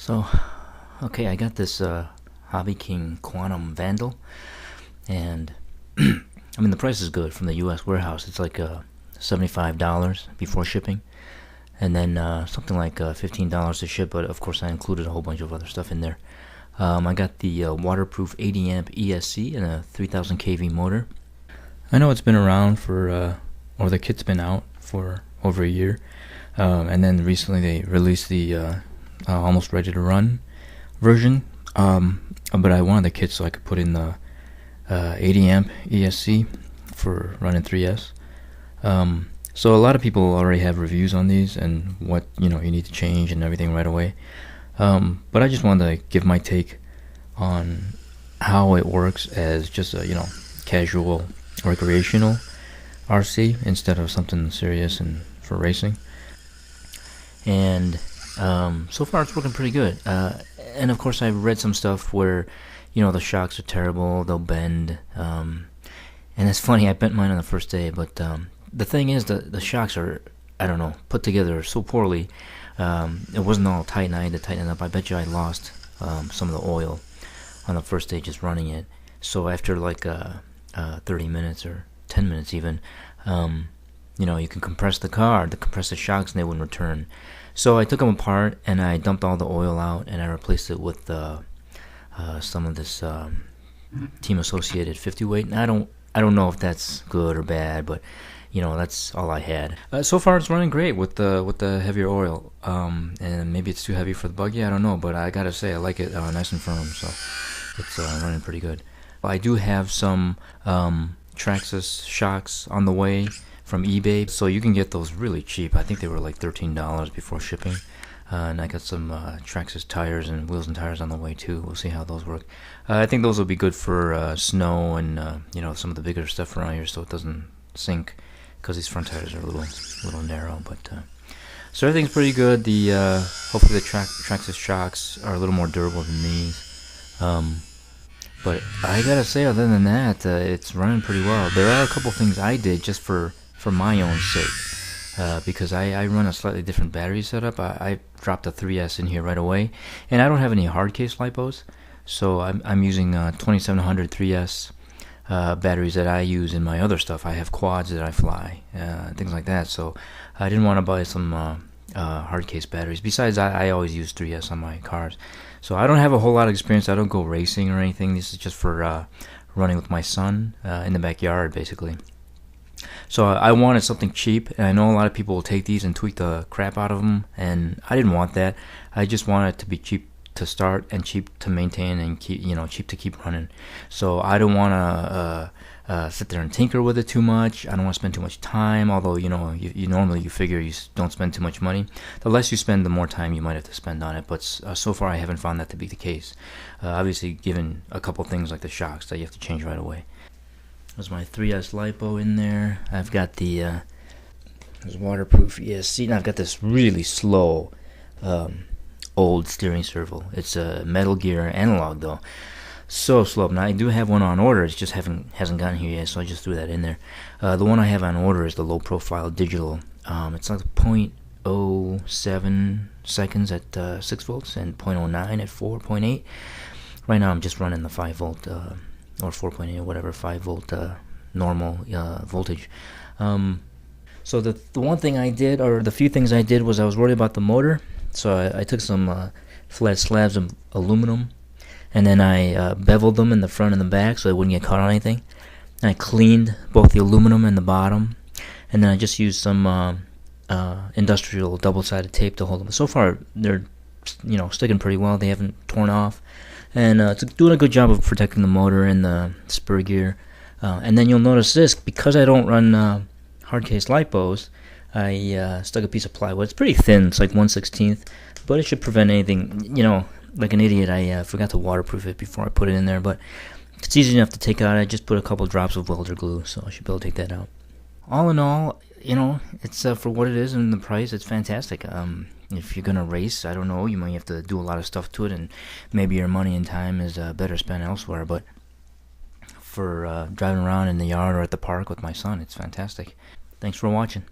So, okay, I got this Hobby King Quantum Vandal, and I mean the price is good from the U.S. warehouse. It's like $75 before shipping, and then something like $15 to ship. But of course, I included a whole bunch of other stuff in there. I got the waterproof 80 amp ESC and a 3000 kV motor. I know it's been around for, or the kit's been out for over a year, and then recently they released the almost ready to run version. But I wanted the kit so I could put in the 80 amp ESC for running 3S. So a lot of people already have reviews on these and what you need to change and everything right away. But I just wanted to give my take on how it works as just a casual recreational RC instead of something serious and for racing. And so far it's working pretty good. And of course I've read some stuff where the shocks are terrible, they'll bend, and it's funny, I bent mine on the first day, but the thing is the shocks are, I don't know, put together so poorly. It wasn't all tight and I had to tighten it up. I bet you I lost some of the oil on the first day just running it. So after like 30 minutes or 10 minutes even, you can compress the car, to compress the shocks, and they wouldn't return. So I took them apart and I dumped all the oil out and I replaced it with some of this team associated 50 weight. And I don't know if that's good or bad, but that's all I had. So far it's running great with the heavier oil. And maybe it's too heavy for the buggy, I don't know, but I gotta say I like it nice and firm, so it's running pretty good. I do have some traxxas shocks on the way from eBay, so you can get those really cheap. I think they were like $13 before shipping. And I got some traxxas tires and wheels and tires on the way too. We'll see how those work. I think those will be good for snow and some of the bigger stuff around here, so it doesn't sink, because these front tires are a little narrow. But so everything's pretty good. The hopefully the traxxas shocks are a little more durable than these. But I gotta say, other than that, it's running pretty well. There are a couple things I did just for my own sake, because I run a slightly different battery setup. I dropped a 3S in here right away, and I don't have any hard case lipos, so I'm using 2700 3S batteries that I use in my other stuff. I have quads that I fly, things like that, so I didn't want to buy some hard case batteries. Besides, I always use 3S on my cars, so I don't have a whole lot of experience. I don't go racing or anything. This is just for running with my son in the backyard, basically. So I wanted something cheap, and I know a lot of people will take these and tweak the crap out of them, and I didn't want that. I just wanted it to be cheap to start and cheap to maintain and keep, cheap to keep running. So I don't want to sit there and tinker with it too much. I don't want to spend too much time, although you normally you figure you don't spend too much money. The less you spend, the more time you might have to spend on it, but so far I haven't found that to be the case. Obviously, given a couple things like the shocks that you have to change right away. There's my 3S lipo in there. I've got the there's waterproof ESC, and I've got this really slow old steering servo. It's a Metal Gear analog though, so slow. Now I do have one on order. It just hasn't gotten here yet, so I just threw that in there. The one I have on order is the low profile digital. It's like 0.07 seconds at 6 volts and 0.09 at 4.8. Right now I'm just running the 5 volt. Or 4.8 or whatever, 5 volt normal voltage. So the one thing I did, or the few things I did, was I was worried about the motor. So I took some flat slabs of aluminum, and then I beveled them in the front and the back so they wouldn't get caught on anything. And I cleaned both the aluminum and the bottom, and then I just used some industrial double-sided tape to hold them. So far they're sticking pretty well. They haven't torn off. And it's doing a good job of protecting the motor and the spur gear. And then you'll notice this, because I don't run hard case lipos, I stuck a piece of plywood. It's pretty thin, it's like 1/16, but it should prevent anything. Like an idiot, I forgot to waterproof it before I put it in there, but it's easy enough to take out. I just put a couple drops of welder glue, so I should be able to take that out. All in all, it's for what it is and the price, it's fantastic. If you're going to race, I don't know, you might have to do a lot of stuff to it, and maybe your money and time is better spent elsewhere, but for driving around in the yard or at the park with my son, it's fantastic. Thanks for watching.